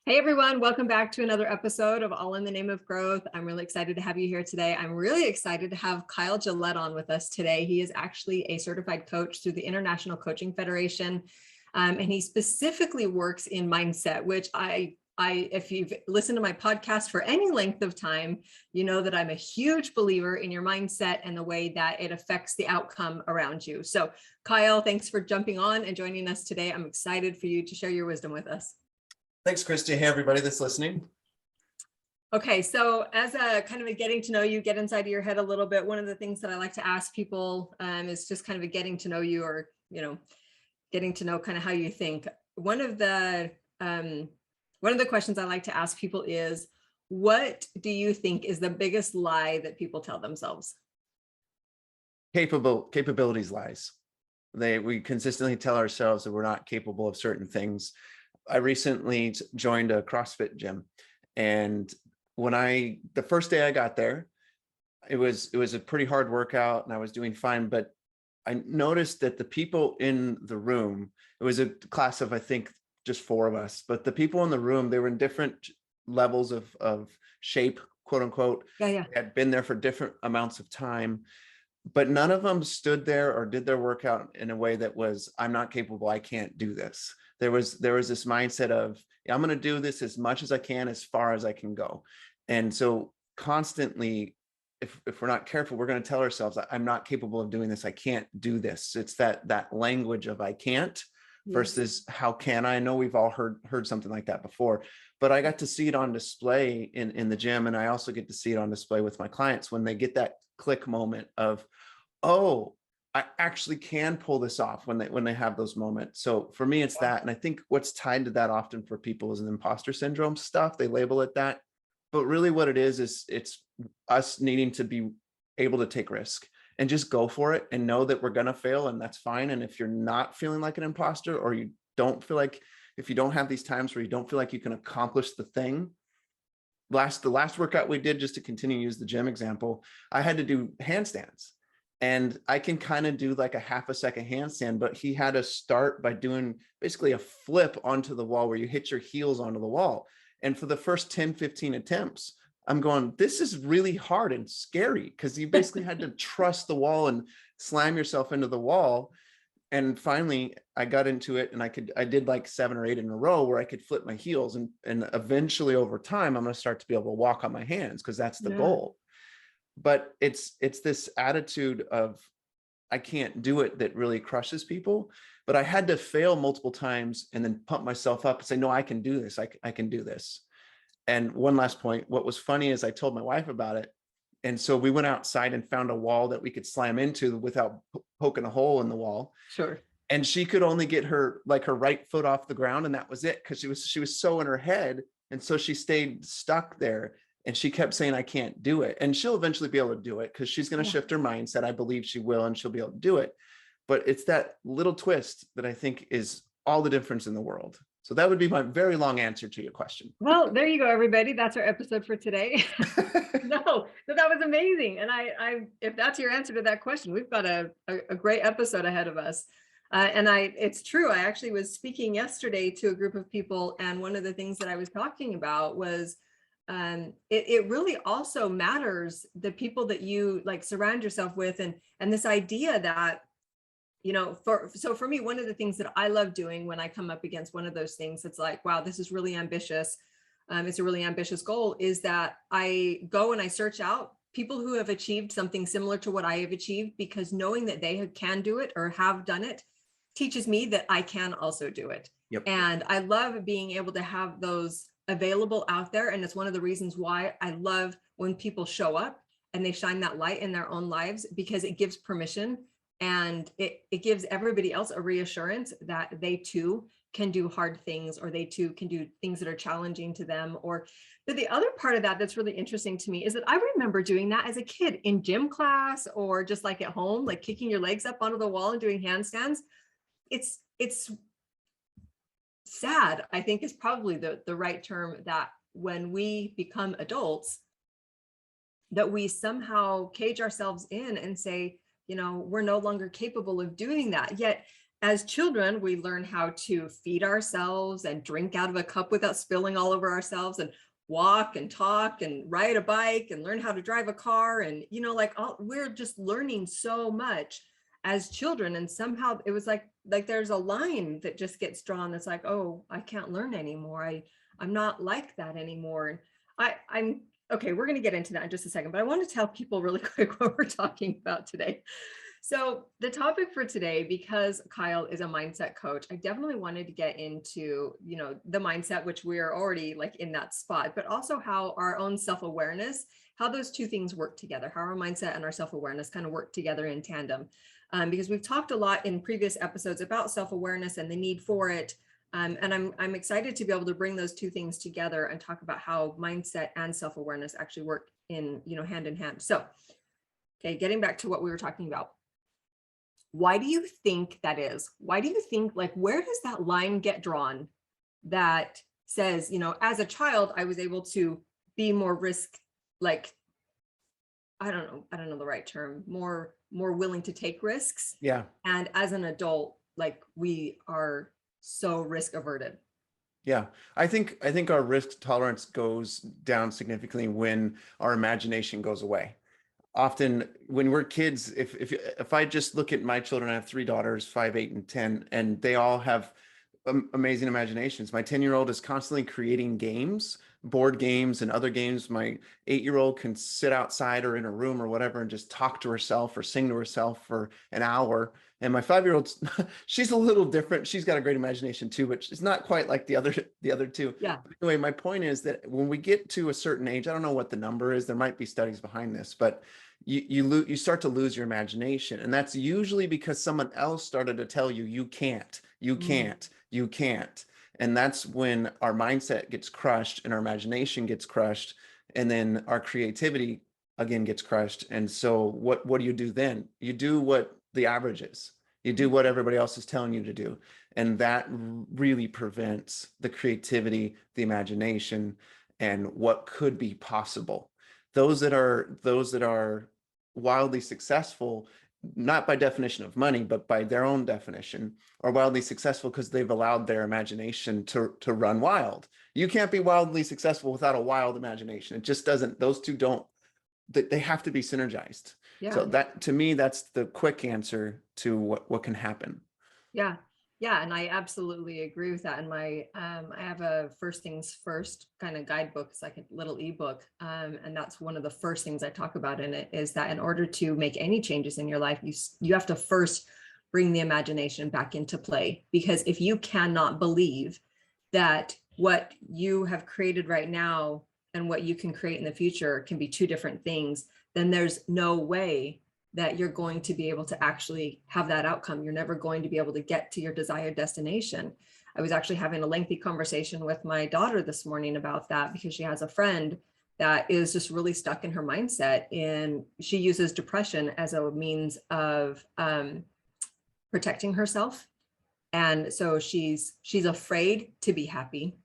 Hey everyone, welcome back to another episode of All in the Name of Growth. I'm really excited to have you here today. I'm really excited to have Kyle Gillette on with us today. He is actually a certified coach through the International Coaching Federation, and he specifically works in mindset, which if you've listened to my podcast for any length of time, you know that I'm a huge believer in your mindset and the way that it affects the outcome around you. So Kyle, thanks for jumping on and joining us today. I'm excited for you to share your wisdom with us. Thanks, Christy. Hey, everybody that's listening. Okay, so as a kind of a getting to know you, get inside of your head a little bit, one of the things that I like to ask people is just kind of a getting to know you, or, getting to know kind of how you think. One of the questions I like to ask people is, what do you think is the biggest lie that people tell themselves? Capabilities lies. We consistently tell ourselves that we're not capable of certain things. I recently joined a CrossFit gym, and the first day I got there, it was a pretty hard workout and I was doing fine, but I noticed that the people in the room, it was a class of, I think, just 4 of us, but the people in the room, they were in different levels of shape, quote unquote. Yeah. They had been there for different amounts of time, but none of them stood there or did their workout in a way that was, I'm not capable, I can't do this. There was this mindset of, I'm going to do this as much as I can, as far as I can go. And so constantly, if we're not careful, we're going to tell ourselves, I'm not capable of doing this. I can't do this. It's that language of I can't versus how can I? Know we've all heard something like that before, but I got to see it on display in the gym. And I also get to see it on display with my clients when they get that click moment of, oh, I actually can pull this off, when they have those moments. So for me, it's that. And I think what's tied to that often for people is an imposter syndrome stuff. They label it that, but really what it is it's us needing to be able to take risk and just go for it and know that we're going to fail, and that's fine. And if you're not feeling like an imposter, or you don't feel like, if you don't have these times where you don't feel like you can accomplish the thing, the last workout we did, just to continue to use the gym example, I had to do handstands. And I can kind of do like a half a second handstand, but he had to start by doing basically a flip onto the wall where you hit your heels onto the wall. And for the first 10, 15 attempts, I'm going, this is really hard and scary, because you basically had to trust the wall and slam yourself into the wall. And finally I got into it, and I did like 7 or 8 in a row where I could flip my heels, and eventually over time, I'm going to start to be able to walk on my hands, because that's the goal. But it's this attitude of I can't do it that really crushes people. But I had to fail multiple times and then pump myself up and say, no, I can do this. I can do this. And one last point, what was funny is I told my wife about it. And so we went outside and found a wall that we could slam into without poking a hole in the wall. Sure. And she could only get her right foot off the ground, and that was it, because she was so in her head. And so she stayed stuck there. And she kept saying, I can't do it. And she'll eventually be able to do it, because she's going to shift her mindset. I believe she will, and she'll be able to do it. But it's that little twist that I think is all the difference in the world. So that would be my very long answer to your question. Well, there you go, everybody. That's our episode for today. No, that was amazing. And I if that's your answer to that question, we've got a great episode ahead of us. It's true. I actually was speaking yesterday to a group of people, and one of the things that I was talking about was it really also matters the people that you like surround yourself with, and this idea that, for me, one of the things that I love doing when I come up against one of those things, it's like, wow, this is really ambitious. It's a really ambitious goal, is that I go and I search out people who have achieved something similar to what I have achieved, because knowing that they can do it or have done it teaches me that I can also do it. Yep. And I love being able to have those available out there. And it's one of the reasons why I love when people show up and they shine that light in their own lives, because it gives permission, and it gives everybody else a reassurance that they too can do hard things, or they too can do things that are challenging to them. But the other part of that that's really interesting to me is that I remember doing that as a kid in gym class, or just like at home, like kicking your legs up onto the wall and doing handstands. It's sad, I think, is probably the right term, that when we become adults, that we somehow cage ourselves in and say, we're no longer capable of doing that. Yet as children, we learn how to feed ourselves and drink out of a cup without spilling all over ourselves, and walk and talk and ride a bike and learn how to drive a car. And, like we're just learning so much as children. And somehow it was like there's a line that just gets drawn. That's like, oh, I can't learn anymore. I'm not like that anymore. I'm okay. We're going to get into that in just a second, but I want to tell people really quick what we're talking about today. So the topic for today, because Kyle is a mindset coach, I definitely wanted to get into, the mindset, which we are already like in that spot, but also how our own self-awareness, how those two things work together, how our mindset and our self-awareness kind of work together in tandem. Because we've talked a lot in previous episodes about self-awareness and the need for it. And I'm excited to be able to bring those two things together and talk about how mindset and self-awareness actually work in, hand in hand. So, okay, getting back to what we were talking about. Why do you think that is? Why do you think, like, where does that line get drawn that says, as a child, I was able to be more like, I don't know the right term, more willing to take risks. Yeah. And as an adult, like, we are so risk averted. Yeah, I think our risk tolerance goes down significantly when our imagination goes away. Often when we're kids, if I just look at my children, I have 3 daughters, 5, 8, and 10, and they all have amazing imaginations. My 10-year-old is constantly creating games, board games and other games. My 8-year-old can sit outside or in a room or whatever and just talk to herself or sing to herself for an hour. And my 5-year-old, she's a little different. She's got a great imagination too, but she's not quite like the other two. Yeah. But anyway, my point is that when we get to a certain age, I don't know what the number is. There might be studies behind this, but you start to lose your imagination. And that's usually because someone else started to tell you, you can't. And that's when our mindset gets crushed and our imagination gets crushed. And then our creativity again gets crushed. And so what do you do then? You do what the average is. You do what everybody else is telling you to do. And that really prevents the creativity, the imagination, and what could be possible. Those that are wildly successful, not by definition of money, but by their own definition, are wildly successful because they've allowed their imagination to run wild. You can't be wildly successful without a wild imagination. It just doesn't, those two don't, they have to be synergized. Yeah. So that, to me, that's the quick answer to what can happen. Yeah. Yeah. And I absolutely agree with that. And I have a first things first kind of guidebook. It's like a little ebook. And that's one of the first things I talk about in it, is that in order to make any changes in your life, you have to first bring the imagination back into play. Because if you cannot believe that what you have created right now and what you can create in the future can be two different things, then there's no way that you're going to be able to actually have that outcome. You're never going to be able to get to your desired destination. I was actually having a lengthy conversation with my daughter this morning about that, because she has a friend that is just really stuck in her mindset, and she uses depression as a means of protecting herself. And so she's afraid to be happy.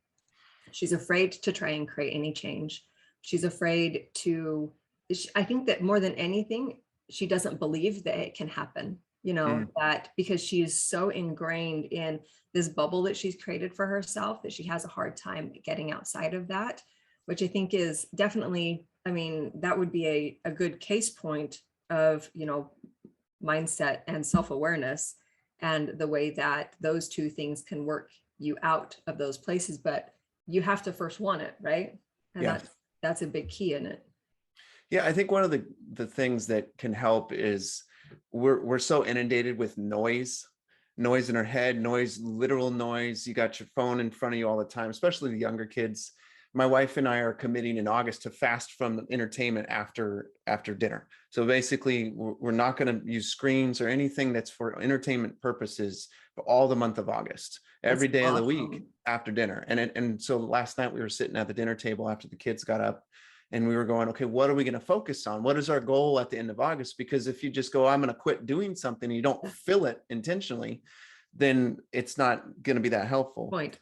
She's afraid to try and create any change. She's afraid to, I think that more than anything, she doesn't believe that it can happen, that because she is so ingrained in this bubble that she's created for herself, that she has a hard time getting outside of that, which I think is definitely, that would be a good case point of, mindset and self-awareness, and the way that those two things can work you out of those places. But you have to first want it, right? And Yeah. that's a big key in it. Yeah, I think one of the things that can help is we're so inundated with noise in our head, literal noise. You got your phone in front of you all the time, especially the younger kids. My wife and I are committing in August to fast from entertainment after dinner. So basically, we're not going to use screens or anything that's for entertainment purposes for all the month of August, every day of the week after dinner. And so last night we were sitting at the dinner table after the kids got up, and we were going, okay, what are we going to focus on? What is our goal at the end of August? Because if you just go, I'm going to quit doing something, and you don't fill it intentionally, then it's not going to be that helpful. Point.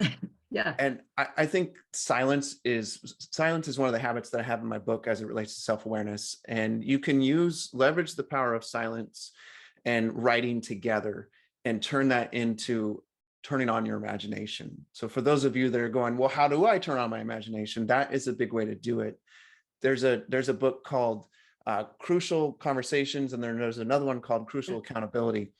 Yeah. And I think silence is one of the habits that I have in my book as it relates to self-awareness. And you can leverage the power of silence and writing together and turn that into turning on your imagination. So for those of you that are going, well, how do I turn on my imagination? That is a big way to do it. There's a book called Crucial Conversations, and then there's another one called Crucial Accountability.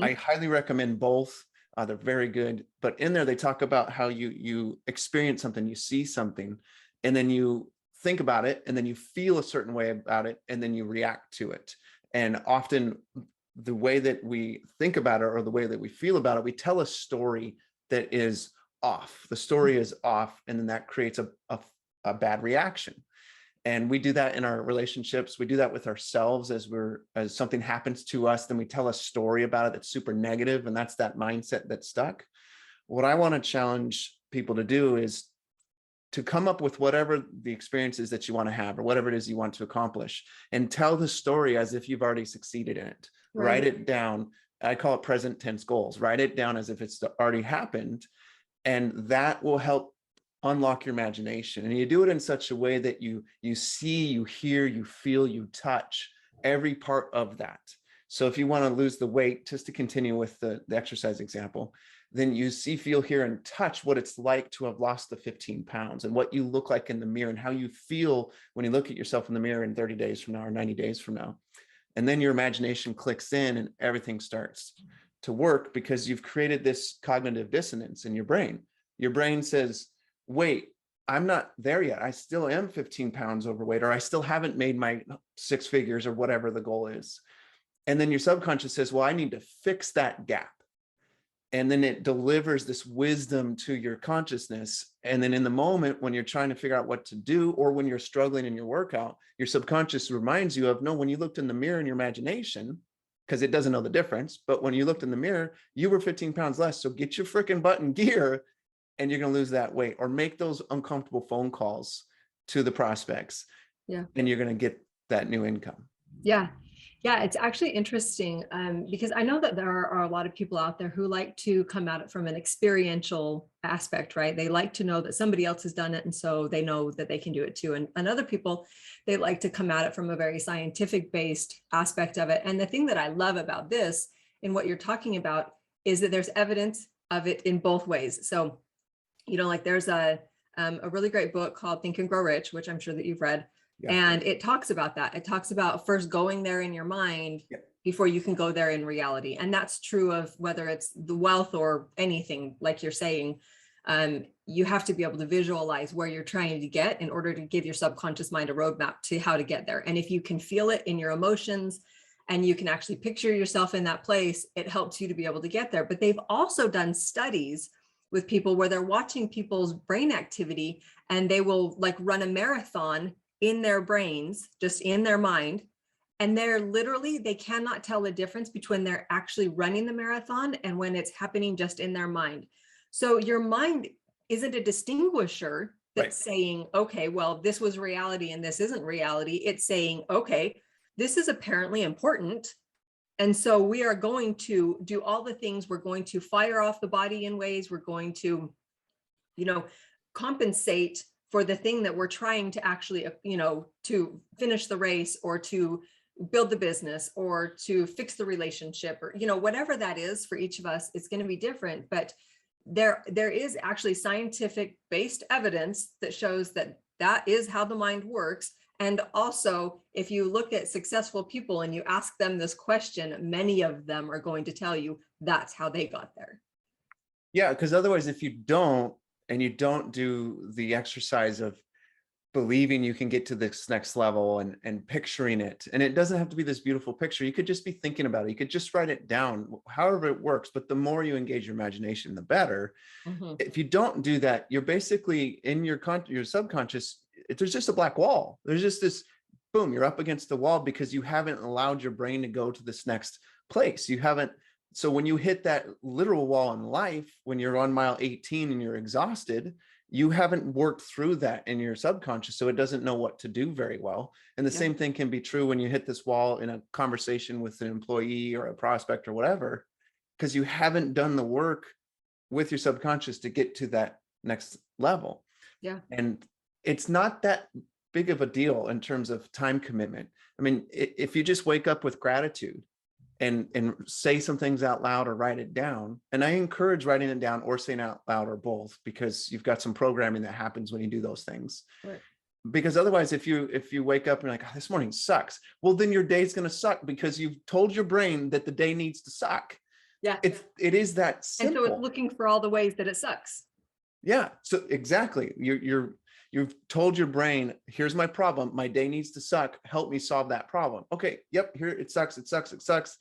I highly recommend both. They're very good. But in there, they talk about how you experience something, you see something, and then you think about it, and then you feel a certain way about it, and then you react to it. And often the way that we think about it or the way that we feel about it, we tell a story that is off. The story is off, and then that creates a bad reaction. And we do that in our relationships. We do that with ourselves as something happens to us, then we tell a story about it that's super negative, and that's that mindset that's stuck. What I want to challenge people to do is to come up with whatever the experience is that you want to have or whatever it is you want to accomplish, and tell the story as if you've already succeeded in it. Right. Write it down. I call it present tense goals. Write it down as if it's already happened, and that will help unlock your imagination. And you do it in such a way that you see, you hear, you feel, you touch every part of that. So if you want to lose the weight, just to continue with the exercise example, then you see, feel, hear, and touch what it's like to have lost the 15 pounds and what you look like in the mirror and how you feel when you look at yourself in the mirror in 30 days from now or 90 days from now. And then your imagination clicks in and everything starts to work, because you've created this cognitive dissonance in your brain. Your brain says, wait, I'm not there yet. I still am 15 pounds overweight, or I still haven't made my 6 figures or whatever the goal is. And then your subconscious says, well, I need to fix that gap. And then it delivers this wisdom to your consciousness. And then in the moment when you're trying to figure out what to do, or when you're struggling in your workout, your subconscious reminds you of, no, when you looked in the mirror in your imagination, because it doesn't know the difference, but when you looked in the mirror, you were 15 pounds less. So get your freaking butt in gear, and you're going to lose that weight, or make those uncomfortable phone calls to the prospects. Yeah. And you're going to get that new income. Yeah. Yeah. It's actually interesting because I know that there are a lot of people out there who like to come at it from an experiential aspect, right? They like to know that somebody else has done it, and so they know that they can do it too. And other people, they like to come at it from a very scientific based aspect of it. And the thing that I love about this and what you're talking about is that there's evidence of it in both ways. So, you know, like there's a really great book called Think and Grow Rich, which I'm sure that you've read. Yeah. And it talks about that. It talks about first going there in your mind before you can go there in reality. And that's true of whether it's the wealth or anything, like you're saying. You have to be able to visualize where you're trying to get in order to give your subconscious mind a roadmap to how to get there. And if you can feel it in your emotions and you can actually picture yourself in that place, it helps you to be able to get there. But they've also done studies with people where they're watching people's brain activity, and they will like run a marathon in their brains, just in their mind. And they're literally, they cannot tell the difference between they're actually running the marathon and when it's happening just in their mind. So your mind isn't a distinguisher that's saying, okay, well, this was reality and this isn't reality. It's saying, okay, this is apparently important. And so we are going to do all the things. We're going to fire off the body in ways. We're going to, you know, compensate for the thing that we're trying to actually, you know, to finish the race or to build the business or to fix the relationship, or, you know, whatever that is for each of us, it's going to be different. But there is actually scientific based evidence that shows that that is how the mind works. And also, if you look at successful people and you ask them this question, many of them are going to tell you that's how they got there. Yeah, because otherwise, if you don't do the exercise of believing you can get to this next level and picturing it, and it doesn't have to be this beautiful picture. You could just be thinking about it. You could just write it down, however it works. But the more you engage your imagination, the better. Mm-hmm. If you don't do that, you're basically in your subconscious. There's just a black wall. There's just this, boom, you're up against the wall because you haven't allowed your brain to go to this next place. You haven't. So when you hit that literal wall in life, when you're on mile 18 and you're exhausted, you haven't worked through that in your subconscious. So it doesn't know what to do very well. And the same thing can be true when you hit this wall in a conversation with an employee or a prospect or whatever, because you haven't done the work with your subconscious to get to that next level. Yeah. And it's not that big of a deal in terms of time commitment. I mean, if you just wake up with gratitude and say some things out loud or write it down. And I encourage writing it down or saying out loud or both, because you've got some programming that happens when you do those things. Right. Because otherwise, if you wake up and you're like, oh, this morning sucks, well, then your day's going to suck because you've told your brain that the day needs to suck. Yeah. It is that And so it's simple. looking for all the ways that it sucks. Yeah. So exactly. You've told your brain, here's my problem. My day needs to suck. Help me solve that problem. Okay. Yep. Here it sucks. It sucks. It sucks.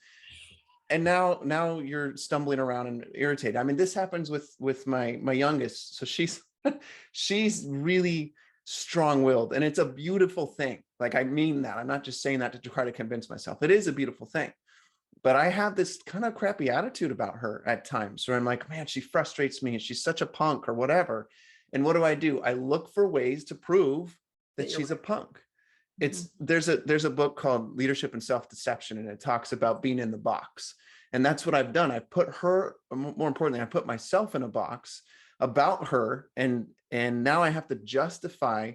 And now you're stumbling around and irritated. I mean, this happens with my youngest. So she's really strong-willed, and it's a beautiful thing. Like, I mean that. I'm not just saying that to try to convince myself. It is a beautiful thing. But I have this kind of crappy attitude about her at times where I'm like, man, she frustrates me and she's such a punk or whatever. And what do? I look for ways to prove that she's a punk. It's there's a book called Leadership and Self-Deception, and it talks about being in the box. And that's what I've done. I put her, more importantly, I put myself in a box about her, and now I have to justify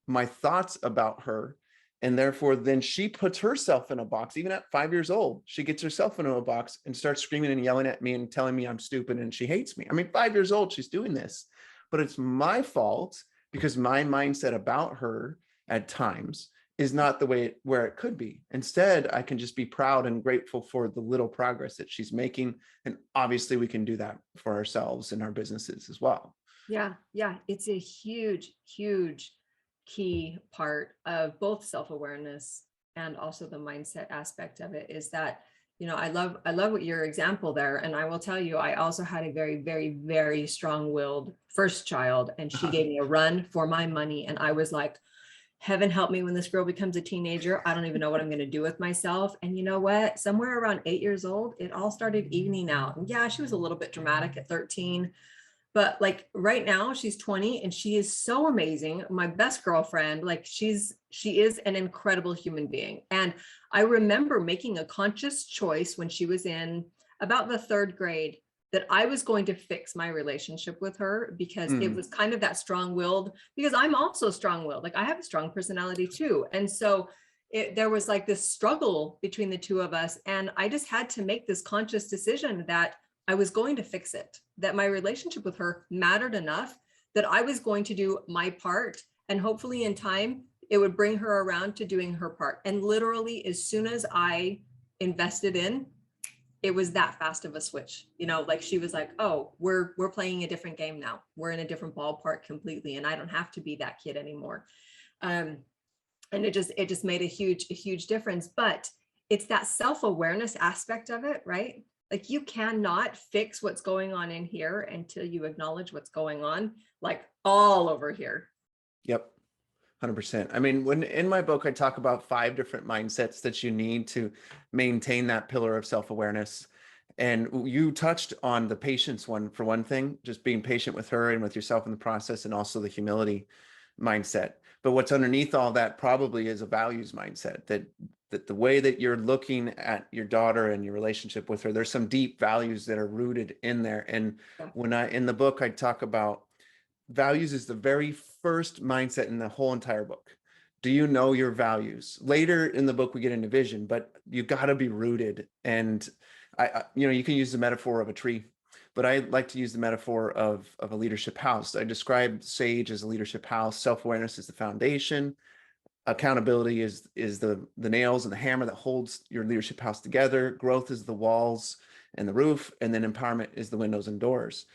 my thoughts about her. And therefore, then she puts herself in a box. Even at 5 years old, she gets herself into a box and starts screaming and yelling at me and telling me I'm stupid and she hates me. I mean, 5 years old, she's doing this, but it's my fault because my mindset about her at times is not the way where it could be. Instead, I can just be proud and grateful for the little progress that she's making. And obviously we can do that for ourselves and our businesses as well. Yeah. Yeah. It's a huge, huge key part of both self-awareness and also the mindset aspect of it, is that, I love what your example there. And I will tell you, I also had a very, very, very strong-willed first child, and she gave me a run for my money. And I was like, heaven help me when this girl becomes a teenager. I don't even know what I'm going to do with myself. And you know what? Somewhere around 8 years old, it all started evening out. And yeah, she was a little bit dramatic at 13. But like right now she's 20 and she is so amazing. My best girlfriend, like she is an incredible human being. And I remember making a conscious choice when she was in about the 3rd grade that I was going to fix my relationship with her, because it was kind of that strong-willed, because I'm also strong-willed. Like I have a strong personality too. And so there was like this struggle between the two of us. And I just had to make this conscious decision that I was going to fix it, that my relationship with her mattered enough that I was going to do my part. And hopefully in time, it would bring her around to doing her part. And literally, as soon as I invested in, it was that fast of a switch. Like she was like, oh, we're playing a different game now. We're in a different ballpark completely. And I don't have to be that kid anymore. And it just made a huge difference. But it's that self-awareness aspect of it, right? Like you cannot fix what's going on in here until you acknowledge what's going on, like all over here. Yep. 100%. I mean, when in my book, I talk about 5 different mindsets that you need to maintain that pillar of self-awareness. And you touched on the patience one for one thing, just being patient with her and with yourself in the process, and also the humility mindset. But what's underneath all that probably is a values mindset, that the way that you're looking at your daughter and your relationship with her, there's some deep values that are rooted in there. And when in the book, I talk about values is the very first mindset in the whole entire book. Do you know your values? Later in the book, we get into vision, but you got to be rooted. And you can use the metaphor of a tree, but I like to use the metaphor of a leadership house. I describe SAGE as a leadership house. Self-awareness is the foundation. Accountability is the nails and the hammer that holds your leadership house together. Growth is the walls and the roof, and then empowerment is the windows and doors.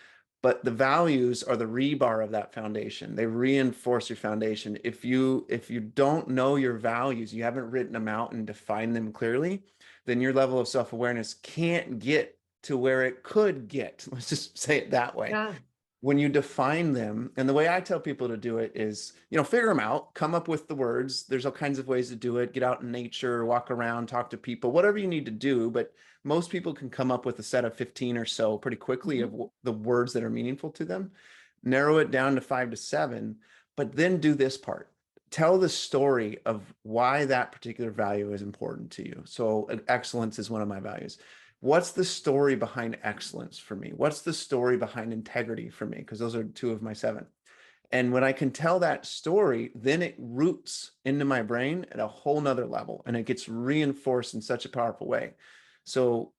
But the values are the rebar of that foundation. They reinforce your foundation. If you don't know your values, you haven't written them out and defined them clearly, then your level of self-awareness can't get to where it could get. Let's just say it that way. Yeah. When you define them, and the way I tell people to do it is, figure them out, come up with the words. There's all kinds of ways to do it. Get out in nature, walk around, talk to people, whatever you need to do. But most people can come up with a set of 15 or so pretty quickly of the words that are meaningful to them, narrow it down to 5 to 7, but then do this part. Tell the story of why that particular value is important to you. So excellence is one of my values. What's the story behind excellence for me? What's the story behind integrity for me? Because those are 2 of my 7. And when I can tell that story, then it roots into my brain at a whole nother level, and it gets reinforced in such a powerful way. So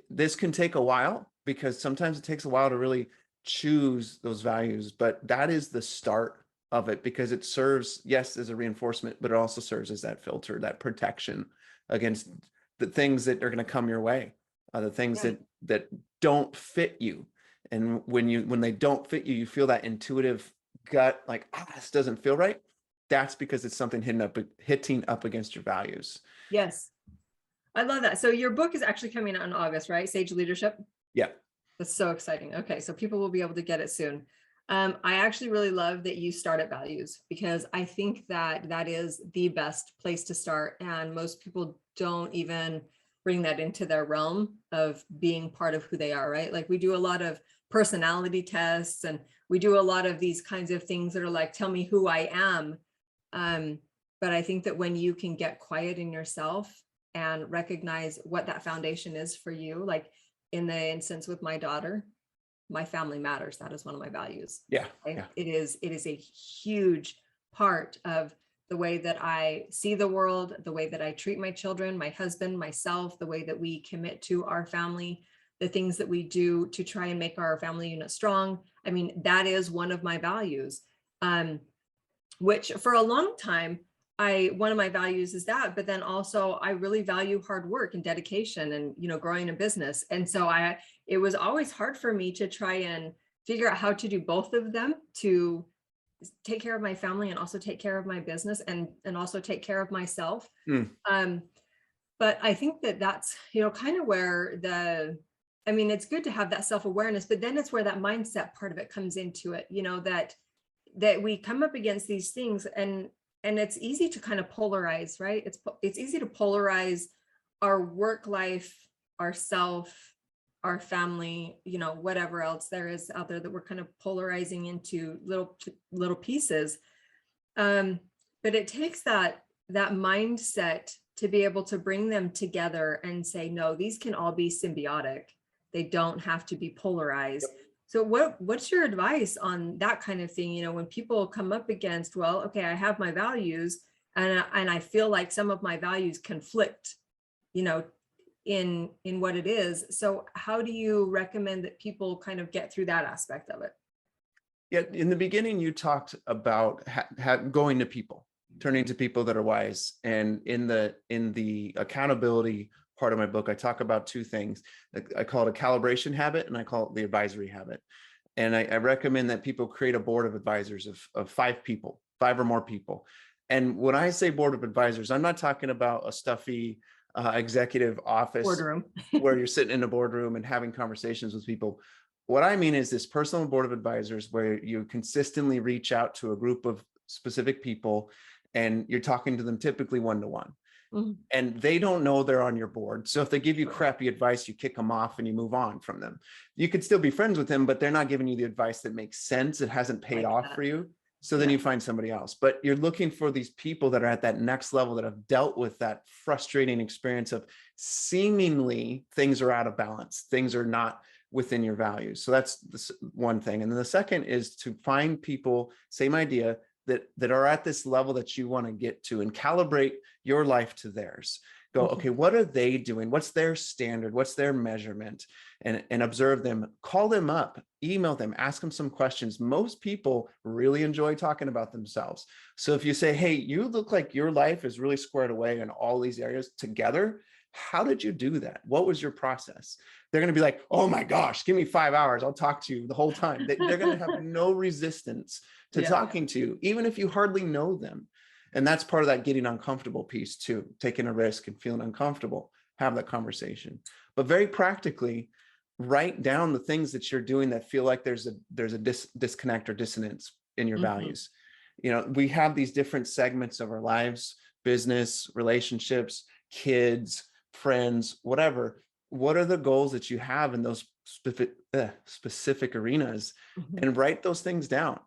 this can take a while, because sometimes it takes a while to really choose those values, but that is the start of it, because it serves, yes, as a reinforcement, but it also serves as that filter, that protection against the things that are going to come your way, the things Yeah. that don't fit you. And when they don't fit you, you feel that intuitive gut, like, this doesn't feel right. That's because it's something hitting up against your values. Yes. I love that. So your book is actually coming out in August, right? Sage Leadership. Yeah. That's so exciting. Okay, so people will be able to get it soon. I actually really love that you start at values, because I think that that is the best place to start. And most people don't even bring that into their realm of being part of who they are, right? Like we do a lot of personality tests, and we do a lot of these kinds of things that are like, tell me who I am. But I think that when you can get quiet in yourself and recognize what that foundation is for you, like in the instance with my daughter, my family matters. That is one of my values. Yeah. Yeah. It is a huge part of the way that I see the world, the way that I treat my children, my husband, myself, the way that we commit to our family, the things that we do to try and make our family unit strong. I mean, that is one of my values, which for a long time, one of my values is that, but then also I really value hard work and dedication and, growing a business. And so it was always hard for me to try and figure out how to do both of them, to take care of my family and also take care of my business, and also take care of myself. But I think that that's, kind of where it's good to have that self-awareness, but then it's where that mindset part of it comes into it, that we come up against these things, and it's easy to kind of polarize, right? It's easy to polarize our work life, ourself, our family, whatever else there is out there that we're kind of polarizing into little pieces. But it takes that mindset to be able to bring them together and say, no, these can all be symbiotic. They don't have to be polarized. Yep. So what's your advice on that kind of thing? When people come up against, well, okay, I have my values, and I feel like some of my values conflict, in what it is. So how do you recommend that people kind of get through that aspect of it? Yeah, in the beginning, you talked about going to people, turning to people that are wise, and in the accountability part of my book, I talk about two things. I call it a calibration habit, and I call it the advisory habit. And I recommend that people create a board of advisors of 5 people, 5 or more people. And when I say board of advisors, I'm not talking about a stuffy executive office boardroom where you're sitting in a boardroom and having conversations with people. What I mean is this personal board of advisors where you consistently reach out to a group of specific people, and you're talking to them typically one-to-one. Mm-hmm. And they don't know they're on your board. So if they give you crappy advice, you kick them off and you move on from them. You could still be friends with them, but they're not giving you the advice that makes sense. It hasn't paid off for you. So then you find somebody else. But you're looking for these people that are at that next level, that have dealt with that frustrating experience of seemingly things are out of balance. Things are not within your values. So that's one thing. And then the second is to find people, same idea, that are at this level that you want to get to, and calibrate your life to theirs. Go, okay, what are they doing? What's their standard? What's their measurement? And observe them, call them up, email them, ask them some questions. Most people really enjoy talking about themselves. So if you say, hey, you look like your life is really squared away in all these areas together, how did you do that? What was your process? They're going to be like, oh my gosh, give me 5 hours. I'll talk to you the whole time. They're going to have no resistance to talking to you, even if you hardly know them. And that's part of that getting uncomfortable piece too, taking a risk and feeling uncomfortable, have that conversation. But very practically, write down the things that you're doing that feel like there's a disconnect or dissonance in your values. We have these different segments of our lives: business, relationships, kids, friends, whatever. What are the goals that you have in those specific arenas? And write those things down.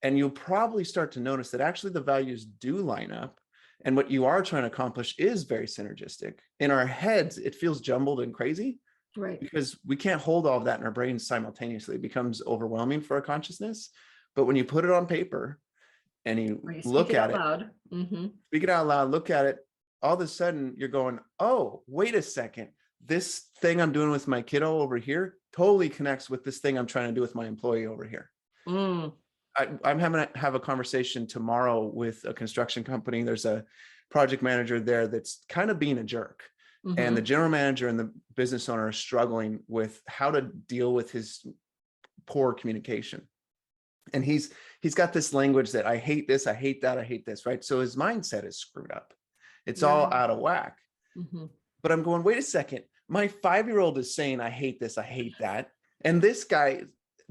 And you'll probably start to notice that actually the values do line up, and what you are trying to accomplish is very synergistic. In our heads, it feels jumbled and crazy, right? Because we can't hold all of that in our brains simultaneously. It becomes overwhelming for our consciousness. But when you put it on paper and you look at it, speak it out loud, look at it, all of a sudden you're going, oh, wait a second. this thing I'm doing with my kiddo over here totally connects with this thing I'm trying to do with my employee over here. Mm. I'm having to have a conversation tomorrow with a construction company. There's a project manager there that's kind of being a jerk. And the general manager and the business owner are struggling with how to deal with his poor communication. And he's got this language that I hate this, I hate that, I hate this, right? So his mindset is screwed up. It's all out of whack. But I'm going, wait a second. My 5-year-old is saying, I hate this, I hate that. And this guy,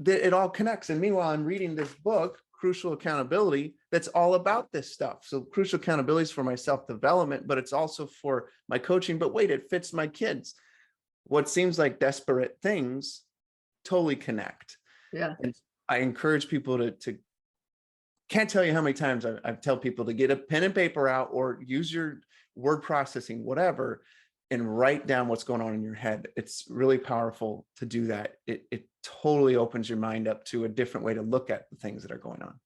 it all connects. And meanwhile, I'm reading this book, Crucial Accountability, that's all about this stuff. So Crucial Accountability is for my self-development, but it's also for my coaching. But wait, it fits my kids. What seems like desperate things totally connect. Yeah. And I encourage people to can't tell you how many times I tell people to get a pen and paper out or use your word processing, whatever, and write down what's going on in your head. It's really powerful to do that. It totally opens your mind up to a different way to look at the things that are going on.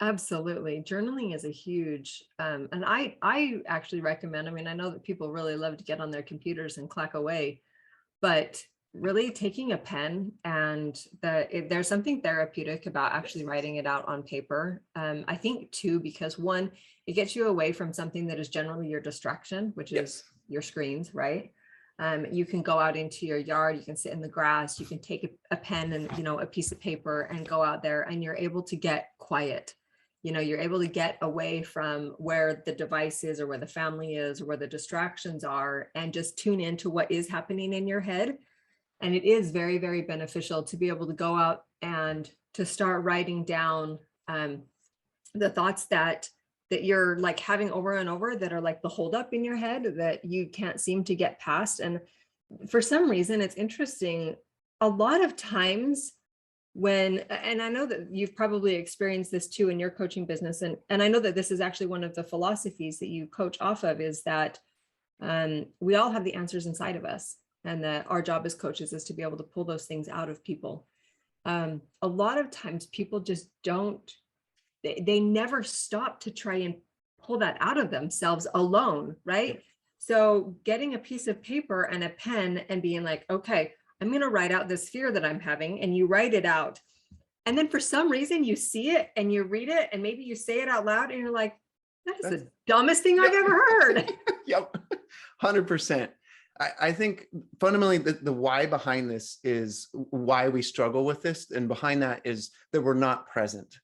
Absolutely. Journaling is a huge, and I actually recommend, I mean, I know that people really love to get on their computers and clack away, but really taking a pen and there's something therapeutic about actually writing it out on paper. I think too, because one, it gets you away from something that is generally your distraction, which is your screens, right? You can go out into your yard, you can sit in the grass, you can take a pen and, you know, a piece of paper and go out there and you're able to get quiet. You know, you're able to get away from where the device is or where the family is or where the distractions are and just tune into what is happening in your head. And it is very, very beneficial to be able to go out and to start writing down the thoughts that you're like having over and over that are like the holdup in your head that you can't seem to get past. And for some reason, it's interesting. A lot of times and I know that you've probably experienced this too in your coaching business. And I know that this is actually one of the philosophies that you coach off of is that we all have the answers inside of us. And that our job as coaches is to be able to pull those things out of people. A lot of times people just they never stop to try and pull that out of themselves alone, right? So getting a piece of paper and a pen and being like, okay, I'm going to write out this fear that I'm having, and you write it out. And then for some reason you see it and you read it and maybe you say it out loud and you're like, that is the dumbest thing I've ever heard. Yep. 100%. I think fundamentally the why behind this is why we struggle with this. And behind that is that we're not present.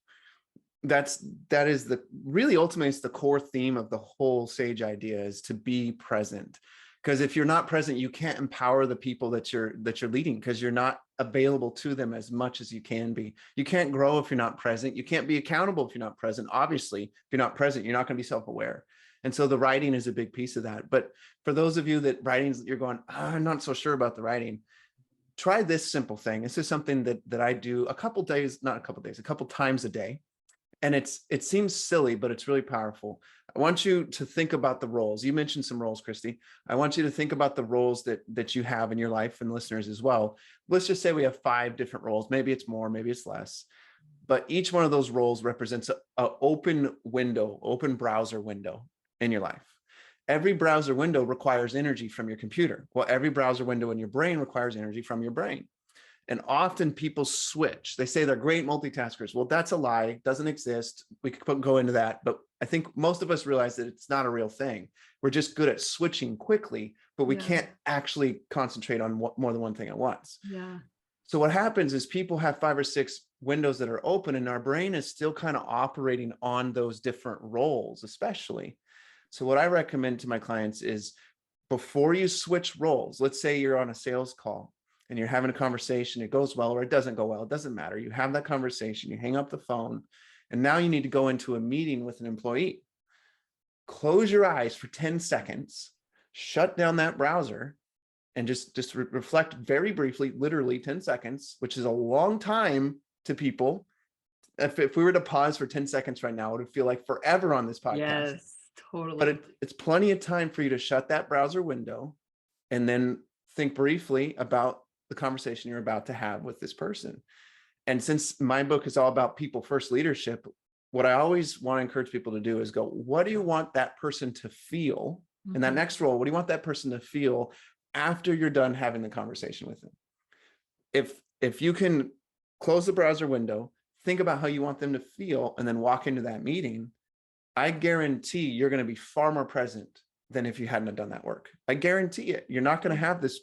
That is the really ultimately it's the core theme of the whole SAGE idea is to be present. Because if you're not present, you can't empower the people that you're leading because you're not available to them as much as you can be. You can't grow if you're not present. You can't be accountable if you're not present. Obviously, if you're not present, you're not going to be self-aware. And so the writing is a big piece of that. But for those of you that writings, you're going, I'm not so sure about the writing. Try this simple thing. This is something that I do a couple times a day. And it seems silly, but it's really powerful. I want you to think about the roles. You mentioned some roles, Christy. I want you to think about the roles that you have in your life and listeners as well. Let's just say we have 5 different roles. Maybe it's more, maybe it's less. But each one of those roles represents an open browser window in your life. Every browser window requires energy from your computer. Well, every browser window in your brain requires energy from your brain. And often people switch. They say they're great multitaskers. Well, that's a lie. It doesn't exist. We could go into that. But I think most of us realize that it's not a real thing. We're just good at switching quickly, but we can't actually concentrate on more than one thing at once. Yeah. So what happens is people have 5 or 6 windows that are open and our brain is still kind of operating on those different roles, especially. So what I recommend to my clients is before you switch roles, let's say you're on a sales call and you're having a conversation, it goes well or it doesn't go well, it doesn't matter. You have that conversation, you hang up the phone, and now you need to go into a meeting with an employee. Close your eyes for 10 seconds, shut down that browser, and just reflect very briefly, literally 10 seconds, which is a long time to people. If we were to pause for 10 seconds right now, it would feel like forever on this podcast. Yes, totally. But it's plenty of time for you to shut that browser window and then think briefly about the conversation you're about to have with this person. And since my book is all about people first leadership, what I always want to encourage people to do is go, what do you want that person to feel in that next role? What do you want that person to feel after you're done having the conversation with them. If you can close the browser window, think about how you want them to feel, and then walk into that meeting, I guarantee you're going to be far more present than if you hadn't done that work. I guarantee it. You're not going to have this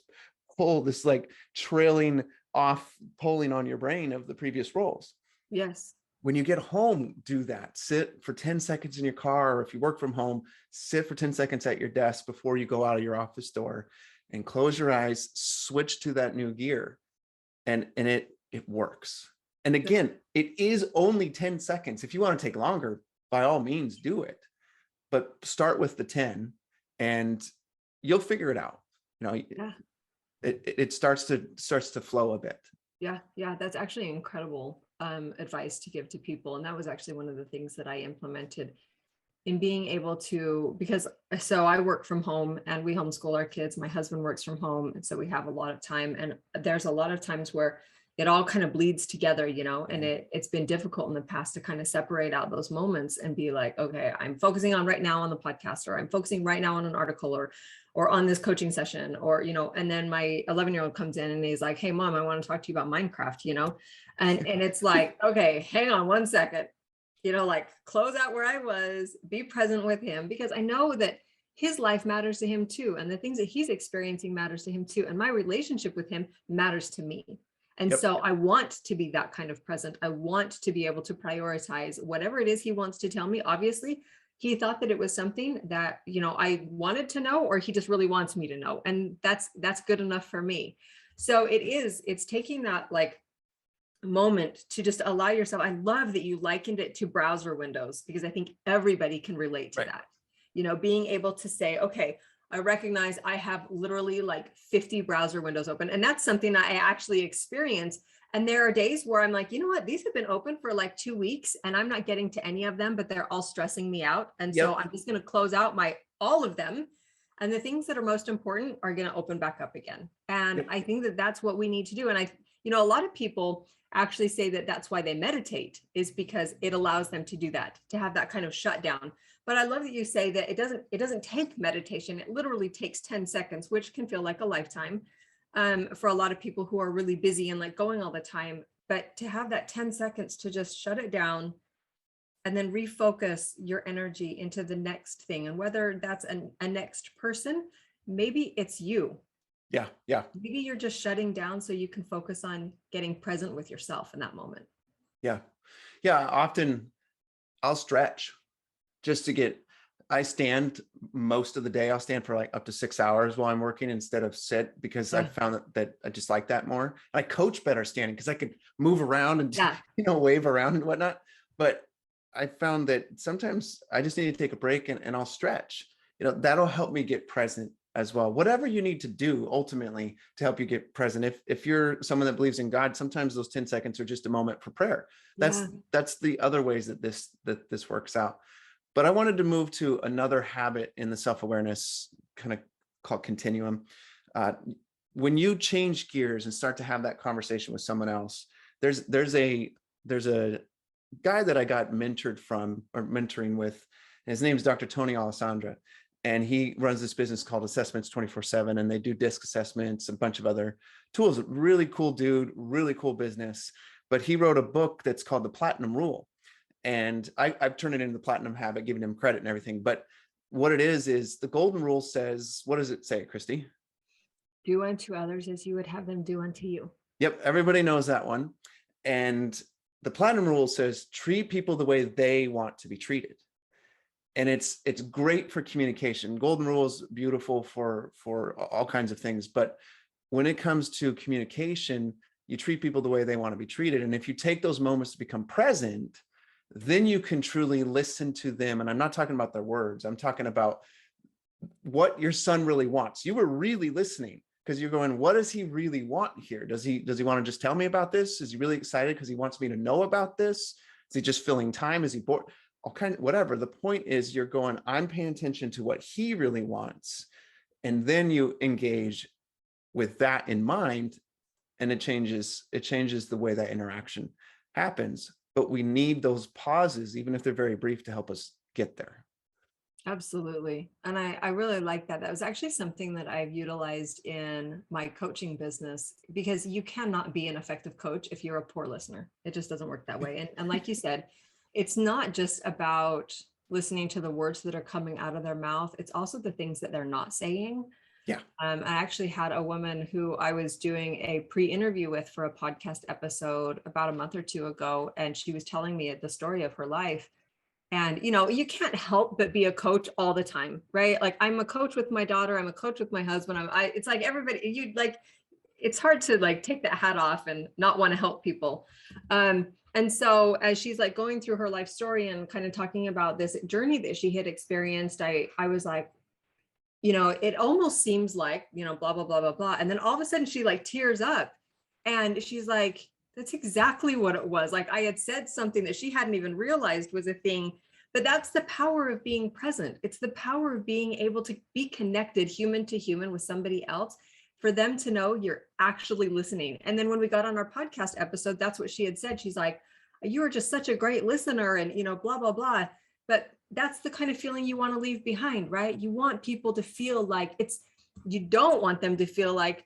pull, this like trailing off, pulling on your brain of the previous roles. Yes. When you get home, do that. Sit for 10 seconds in your car, or if you work from home, sit for 10 seconds at your desk before you go out of your office door, and close your eyes, switch to that new gear. And it works. And again, it is only 10 seconds. If you want to take longer, by all means do it. But start with the 10 and you'll figure it out. You know, Yeah. It starts to flow a bit. Yeah. Yeah. That's actually incredible advice to give to people. And that was actually one of the things that I implemented in being able to, because so I work from home and we homeschool our kids. My husband works from home. And so we have a lot of time, and there's a lot of times where it all kind of bleeds together, you know, and it's been difficult in the past to kind of separate out those moments and be like, okay, I'm focusing on right now on the podcast, or I'm focusing right now on an article, or on this coaching session, or, you know, and then my 11-year-old comes in and he's like, hey mom, I want to talk to you about Minecraft, you know, and it's like, okay, hang on one second. You know, like close out where I was, be present with him, because I know that his life matters to him too. And the things that he's experiencing matters to him too. And my relationship with him matters to me. And so I want to be that kind of present. I want to be able to prioritize whatever it is he wants to tell me. Obviously, he thought that it was something that, you know, I wanted to know, or he just really wants me to know. And that's good enough for me. So it's taking that like moment to just allow yourself. I love that you likened it to browser windows, because I think everybody can relate to that. You know, being able to say, okay, I recognize I have literally like 50 browser windows open. And that's something I actually experience. And there are days where I'm like, you know what, these have been open for like 2 weeks and I'm not getting to any of them, but they're all stressing me out. And so I'm just going to close out all of them. And the things that are most important are going to open back up again. And I think that that's what we need to do. And you know, a lot of people actually say that that's why they meditate, is because it allows them to do that, to have that kind of shutdown. But I love that you say that it doesn't take meditation. It literally takes 10 seconds, which can feel like a lifetime for a lot of people who are really busy and like going all the time. But to have that 10 seconds to just shut it down and then refocus your energy into the next thing. And whether that's a next person, maybe it's you. Yeah. Maybe you're just shutting down so you can focus on getting present with yourself in that moment. Yeah. Often I'll stretch just to I stand most of the day. I'll stand for like up to 6 hours while I'm working instead of sit, because I found that I just like that more. I coach better standing because I can move around and, you know, wave around and whatnot. But I found that sometimes I just need to take a break and I'll stretch. You know, that'll help me get present as well. Whatever you need to do ultimately to help you get present. If you're someone that believes in God, sometimes those 10 seconds are just a moment for prayer. That's the other ways that this works out. But I wanted to move to another habit in the self-awareness kind of called continuum. When you change gears and start to have that conversation with someone else, there's a guy that I got mentoring with. And his name is Dr. Tony Alessandra. And he runs this business called Assessments 24/7, and they do DISC assessments, a bunch of other tools. Really cool dude, really cool business. But he wrote a book that's called The Platinum Rule. And I've turned it into the Platinum Habit, giving him credit and everything. But what it is the golden rule says, what does it say, Christy? Do unto others as you would have them do unto you. Yep, everybody knows that one. And the Platinum Rule says, treat people the way they want to be treated. And it's great for communication. Golden Rule is beautiful for all kinds of things. But when it comes to communication, you treat people the way they want to be treated. And if you take those moments to become present, then you can truly listen to them. And I'm not talking about their words. I'm talking about what your son really wants. You were really listening because you're going, what does he really want here? Does he want to just tell me about this? Is he really excited because he wants me to know about this? Is he just filling time? Is he bored? All kinds, whatever. The point is you're going, I'm paying attention to what he really wants. And then you engage with that in mind, and it changes the way that interaction happens. But we need those pauses, even if they're very brief, to help us get there. Absolutely. And I really like that. That was actually something that I've utilized in my coaching business, because you cannot be an effective coach if you're a poor listener. It just doesn't work that way. And like you said, it's not just about listening to the words that are coming out of their mouth. It's also the things that they're not saying. Yeah. I actually had a woman who I was doing a pre-interview with for a podcast episode about a month or two ago, and she was telling me the story of her life. And, you can't help but be a coach all the time, right? Like, I'm a coach with my daughter. I'm a coach with my husband. It's like everybody, it's hard to like take that hat off and not want to help people. And so as she's like going through her life story and kind of talking about this journey that she had experienced, I was like, it almost seems like, blah, blah, blah, blah, blah. And then all of a sudden she like tears up and she's like, that's exactly what it was. Like, I had said something that she hadn't even realized was a thing, but that's the power of being present. It's the power of being able to be connected human to human with somebody else, for them to know you're actually listening. And then when we got on our podcast episode, that's what she had said. She's like, you are just such a great listener, and, blah, blah, blah. But that's the kind of feeling you want to leave behind, right? You want people to feel like you don't want them to feel like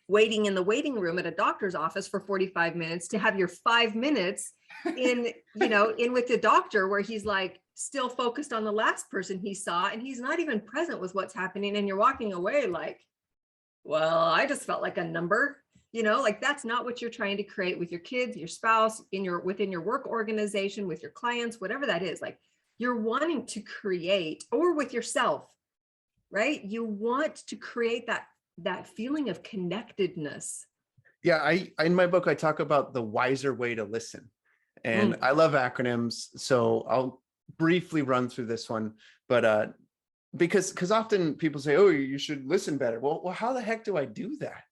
waiting in the waiting room at a doctor's office for 45 minutes to have your 5 minutes in with the doctor, where he's like still focused on the last person he saw, and he's not even present with what's happening. And you're walking away like, well, I just felt like a number. Like, that's not what you're trying to create with your kids, your spouse, within your work organization, with your clients, whatever that is. Like, you're wanting to create, or with yourself, right? You want to create that feeling of connectedness. Yeah. I in my book, I talk about the wiser way to listen. And I love acronyms. So I'll briefly run through this one, but because often people say, oh, you should listen better. Well, how the heck do I do that?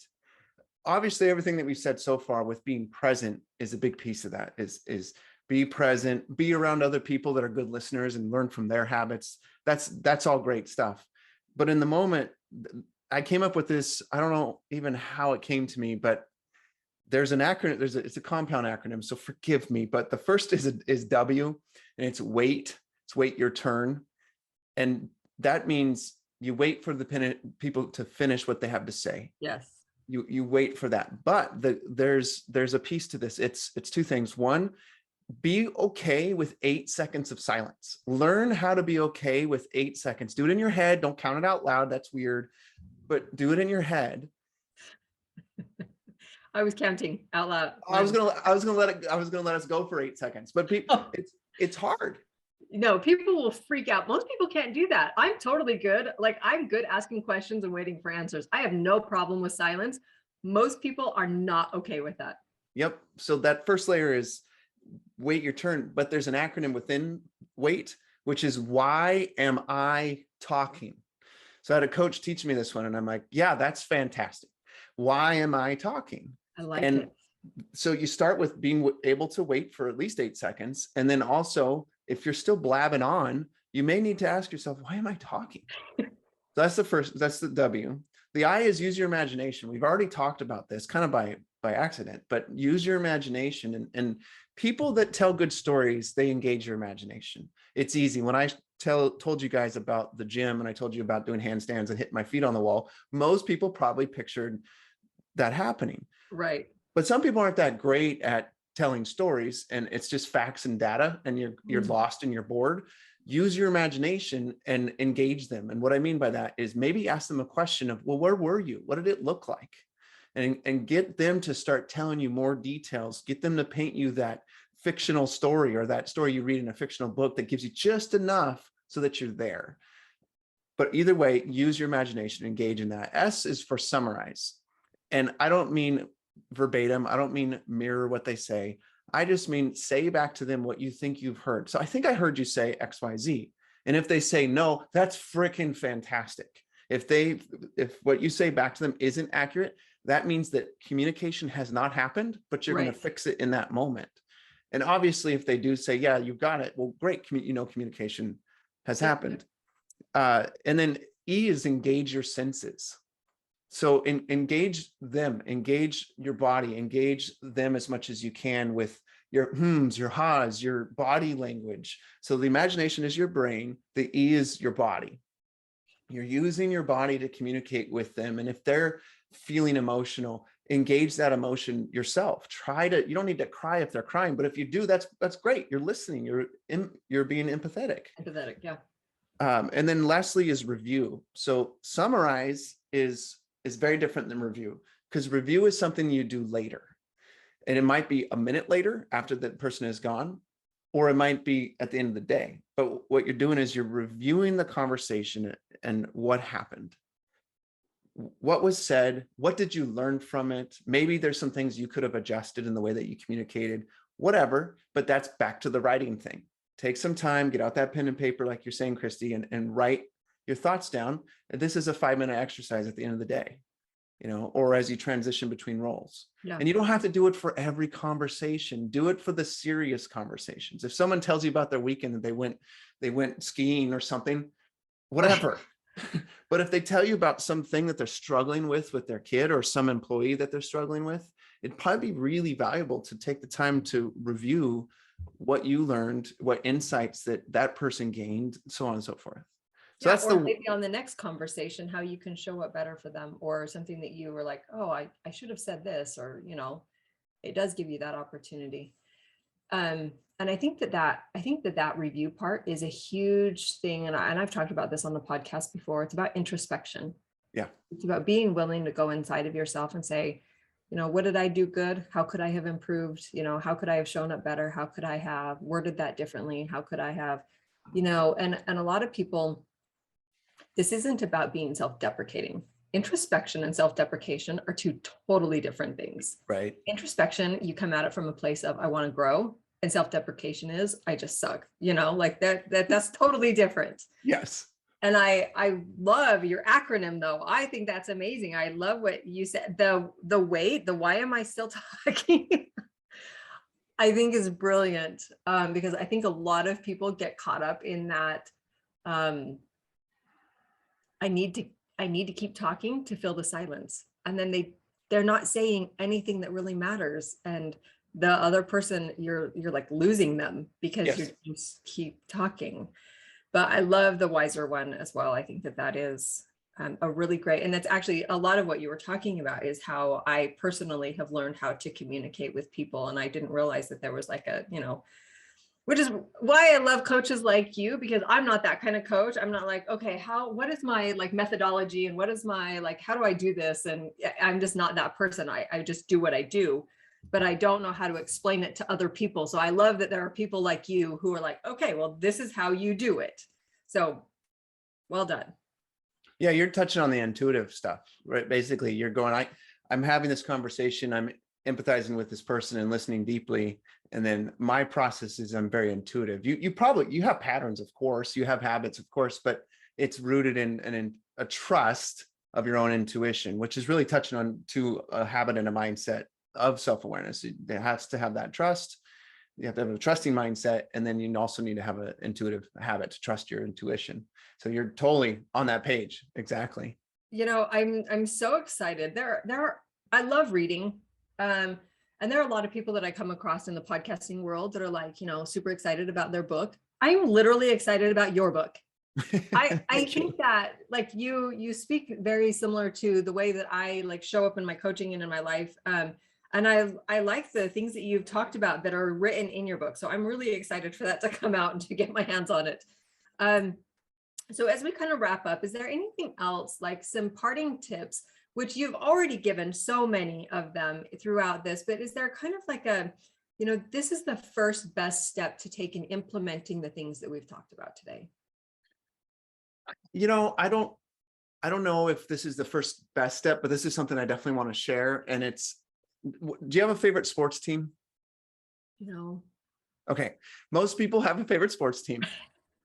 Obviously, everything that we've said so far with being present is a big piece of that. Is be present, be around other people that are good listeners and learn from their habits. That's all great stuff. But in the moment, I came up with this. I don't know even how it came to me, but there's an acronym. It's a compound acronym, so forgive me. But the first is W, and it's wait. It's wait your turn, and that means you wait for the people to finish what they have to say. Yes. You wait for that. But there's a piece to this. It's two things. One, be okay with 8 seconds of silence. Learn how to be okay with 8 seconds. Do it in your head. Don't count it out loud. That's weird. But do it in your head. I was counting out loud. I was gonna let us go for 8 seconds. But people, it's hard. No, people will freak out. Most people can't do that. I'm totally good. Like, I'm good asking questions and waiting for answers. I have no problem with silence. Most people are not okay with that. Yep. So that first layer is wait your turn, but there's an acronym within wait, which is why am I talking? So I had a coach teach me this one, and I'm like, yeah, that's fantastic. Why am I talking? I like it. So you start with being able to wait for at least 8 seconds. And then also, if you're still blabbing on, you may need to ask yourself, why am I talking? So that's the W. The I is use your imagination. We've already talked about this kind of by accident, but use your imagination. And people that tell good stories, they engage your imagination. It's easy. When I told you guys about the gym, and I told you about doing handstands and hitting my feet on the wall, most people probably pictured that happening. Right. But some people aren't that great at telling stories, and it's just facts and data, and you're lost and you're bored. Use your imagination and engage them. And what I mean by that is maybe ask them a question of, well, where were you? What did it look like? And get them to start telling you more details. Get them to paint you that fictional story, or that story you read in a fictional book that gives you just enough so that you're there. But either way, use your imagination, engage in that. S is for summarize. And I don't mean verbatim. I don't mean mirror what they say. I just mean say back to them what you think you've heard. So I think I heard you say X, Y, Z. And if they say no, that's freaking fantastic. If what you say back to them isn't accurate, that means that communication has not happened, but you're going to fix it in that moment. And obviously, if they do say, yeah, you got it, well, great, communication has happened. And then E is engage your senses. So engage them, engage your body, engage them as much as you can with your hms, your ha's, your body language. So the imagination is your brain, the E is your body. You're using your body to communicate with them. And if they're feeling emotional, engage that emotion yourself. You don't need to cry if they're crying, but if you do, that's great. You're listening, you're being empathetic. Empathetic, yeah. And then lastly is review. So summarize is very different than review, because review is something you do later. And it might be a minute later after the person is gone, or it might be at the end of the day. But what you're doing is you're reviewing the conversation and what happened. What was said? What did you learn from it? Maybe there's some things you could have adjusted in the way that you communicated, whatever, but that's back to the writing thing. Take some time, get out that pen and paper, like you're saying, Christy, and write your thoughts down. This is a 5-minute exercise at the end of the day, or as you transition between roles. Yeah. And you don't have to do it for every conversation. Do it for the serious conversations. If someone tells you about their weekend that they went skiing or something, whatever. But if they tell you about something that they're struggling with their kid, or some employee that they're struggling with, it'd probably be really valuable to take the time to review what you learned, what insights that person gained, so on and so forth. So that's maybe on the next conversation, how you can show up better for them, or something that you were like, oh, I should have said this, or, it does give you that opportunity. And I think that review part is a huge thing. And I've talked about this on the podcast before. It's about introspection. Yeah. It's about being willing to go inside of yourself and say, what did I do good? How could I have improved? How could I have shown up better? How could I have worded that differently? How could I have, and a lot of people, this isn't about being self-deprecating. Introspection and self-deprecation are two totally different things. Right. Introspection, you come at it from a place of, I want to grow. And self-deprecation is, I just suck, like that's totally different. Yes. And I love your acronym though. I think that's amazing. I love what you said. The why am I still talking? I think is brilliant, because I think a lot of people get caught up in that. I need to keep talking to fill the silence. And then they're not saying anything that really matters. And the other person, you're like losing them because Yes. you just keep talking. But I love the W.I.S.E.R one as well. I think that is a really great, and that's actually a lot of what you were talking about is how I personally have learned how to communicate with people. And I didn't realize that there was like which is why I love coaches like you, because I'm not that kind of coach. I'm not like, okay, what is my like methodology, and what is my like, how do I do this? And I'm just not that person. I just do what I do, but I don't know how to explain it to other people. So I love that there are people like you who are like, okay, well, this is how you do it. So well done. Yeah, you're touching on the intuitive stuff, right? Basically, you're going, I'm having this conversation, I'm empathizing with this person and listening deeply. And then my process is I'm very intuitive. You have patterns, of course, you have habits, of course, but it's rooted in a trust of your own intuition, which is really touching on to a habit and a mindset of self-awareness. It has to have that trust. You have to have a trusting mindset, and then you also need to have an intuitive habit to trust your intuition. So you're totally on that page. Exactly. I'm so excited. I love reading. And there are a lot of people that I come across in the podcasting world that are like, super excited about their book. I'm literally excited about your book. I think that like you speak very similar to the way that I like show up in my coaching and in my life. And I like the things that you've talked about that are written in your book. So I'm really excited for that to come out and to get my hands on it. So as we kind of wrap up, is there anything else, like some parting tips, which you've already given so many of them throughout this, but is there kind of like this is the first best step to take in implementing the things that we've talked about today? I don't know if this is the first best step, but this is something I definitely want to share. And do you have a favorite sports team? No. Okay. Most people have a favorite sports team.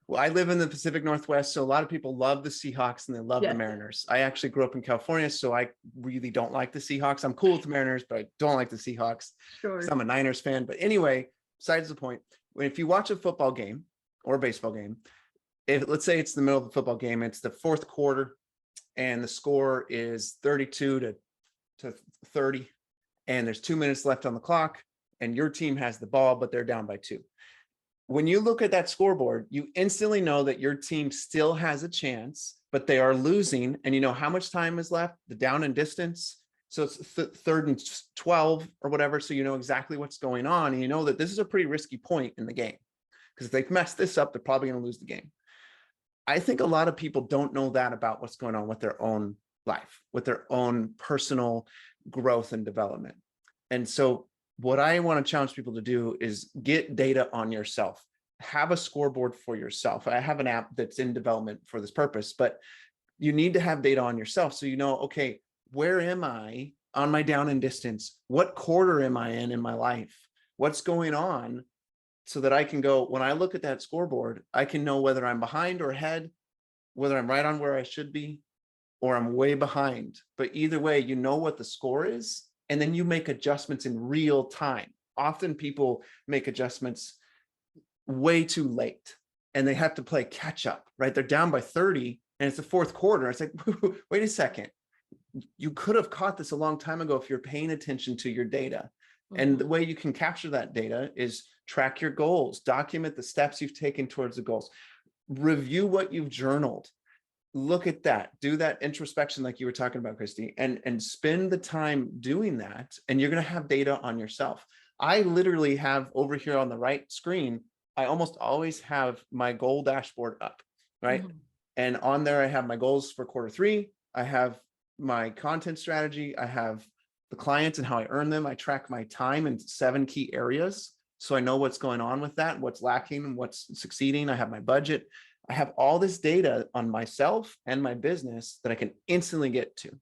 Well, I live in the Pacific Northwest, so a lot of people love the Seahawks and they love the Mariners. I actually grew up in California, so I really don't like the Seahawks. I'm cool with the Mariners, but I don't like the Seahawks. Sure. I'm a Niners fan. But anyway, besides the point, if you watch a football game or a baseball game, let's say it's the middle of the football game, it's the fourth quarter, and the score is 32 to 30, and there's 2 minutes left on the clock, and your team has the ball, but they're down by 2. When you look at that scoreboard, you instantly know that your team still has a chance, but they are losing. And you know how much time is left, the down and distance. So it's 3rd and 12 or whatever. So you know exactly what's going on. And you know that this is a pretty risky point in the game, because if they mess this up, they're probably going to lose the game. I think a lot of people don't know that about what's going on with their own life, with their own personal growth and development. And so what I want to challenge people to do is get data on yourself. Have a scoreboard for yourself. I have an app that's in development for this purpose, but you need to have data on yourself. So you know, okay, where am I on my down and distance? What quarter am I in my life? What's going on? So that I can go, when I look at that scoreboard, I can know whether I'm behind or ahead, whether I'm right on where I should be, or I'm way behind. But either way, you know what the score is, and then you make adjustments in real time. Often people make adjustments way too late, and they have to play catch up, right? They're down by 30 and it's the 4th quarter. It's like, wait a second. You could have caught this a long time ago if you're paying attention to your data. And the way you can capture that data is track your goals, document the steps you've taken towards the goals, review what you've journaled, look at that, do that introspection like you were talking about, Christy, and spend the time doing that. And you're going to have data on yourself. I literally have over here on the right screen, I almost always have my goal dashboard up, right? And on there, I have my goals for Q3. I have my content strategy. I have the clients and how I earn them. I track my time in 7 key areas. So I know what's going on with that, what's lacking and what's succeeding. I have my budget. I have all this data on myself and my business that I can instantly get to.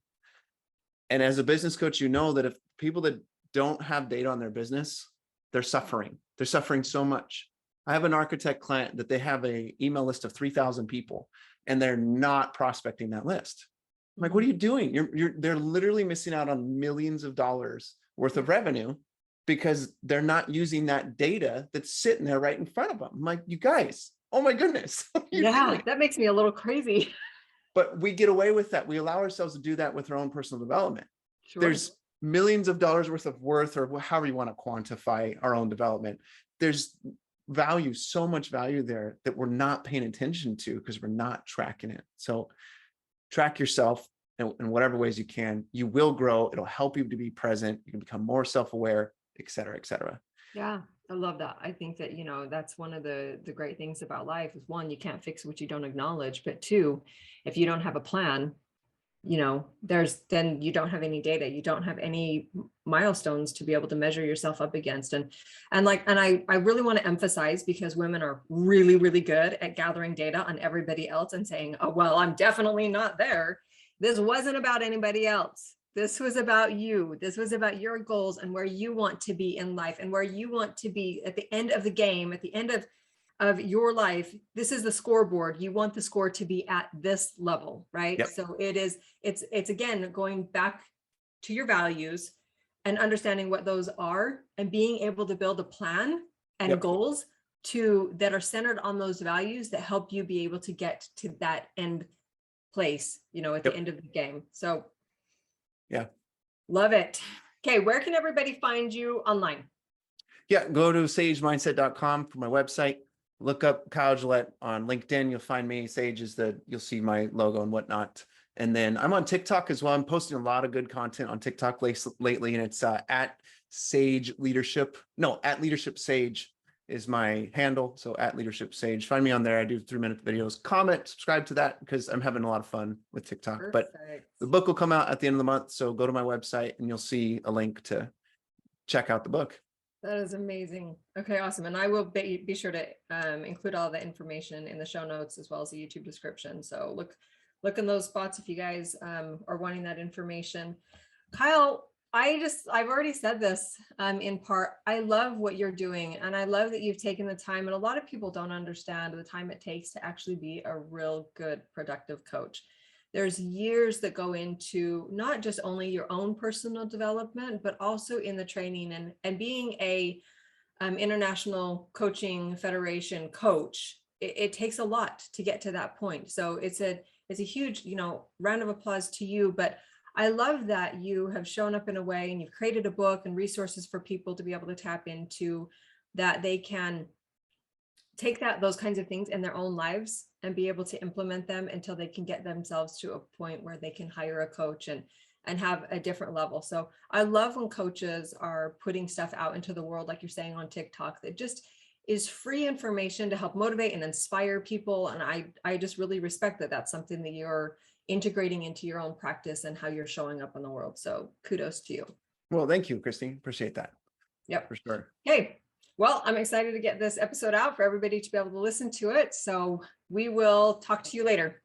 And as a business coach, you know that if people that don't have data on their business, they're suffering. They're suffering so much. I have an architect client that they have an email list of 3,000 people, and they're not prospecting that list. I'm like, what are you doing? They're literally missing out on millions of dollars worth of revenue because they're not using that data that's sitting there right in front of them. I'm like, you guys, oh my goodness. What are you doing? That makes me a little crazy. But we get away with that. We allow ourselves to do that with our own personal development. Sure. There's millions of dollars worth of worth, or however you want to quantify our own development. There's value, so much value there that we're not paying attention to because we're not tracking it. So track yourself in whatever ways you can. You will grow. It'll help you to be present. You can become more self-aware, et cetera, et cetera. Yeah, I love that. I think that, that's one of the great things about life is, 1, you can't fix what you don't acknowledge, but 2, if you don't have a plan, then you don't have any data, you don't have any milestones to be able to measure yourself up against. And I really want to emphasize, because women are really, really good at gathering data on everybody else and saying, oh, well, I'm definitely not there. This wasn't about anybody else. This was about you. This was about your goals and where you want to be in life and where you want to be at the end of the game, at the end of your life. This is the scoreboard. You want the score to be at this level, right? Yep. So it's again, going back to your values and understanding what those are and being able to build a plan and goals that are centered on those values that help you be able to get to that end place, at the end of the game. So yeah, love it. Okay, where can everybody find you online? Yeah, go to sagemindset.com for my website. Look up Kyle Gillette on LinkedIn. You'll find me. Sage is you'll see my logo and whatnot. And then I'm on TikTok as well. I'm posting a lot of good content on TikTok lately, and it's at Sage Leadership. No, at Leadership Sage is my handle. So at Leadership Sage. Find me on there. I do 3-minute videos. Comment, subscribe to that, because I'm having a lot of fun with TikTok. Perfect. But the book will come out at the end of the month. So go to my website and you'll see a link to check out the book. That is amazing. Okay, awesome. And I will be sure to include all the information in the show notes as well as the YouTube description. So look in those spots if you guys are wanting that information. Kyle, I've already said this in part. I love what you're doing, and I love that you've taken the time. And a lot of people don't understand the time it takes to actually be a real good, productive coach. There's years that go into not just only your own personal development, but also in the training and being a international coaching federation coach. It takes a lot to get to that point. So it's a huge, round of applause to you. But I love that you have shown up in a way and you've created a book and resources for people to be able to tap into, that they can take those kinds of things in their own lives and be able to implement them until they can get themselves to a point where they can hire a coach and have a different level. So I love when coaches are putting stuff out into the world, like you're saying on TikTok, that just is free information to help motivate and inspire people. And I just really respect that that's something that you're integrating into your own practice and how you're showing up in the world. So kudos to you. Well, thank you, Christy. Appreciate that. Yep. For sure. Okay. Well, I'm excited to get this episode out for everybody to be able to listen to it. So we will talk to you later.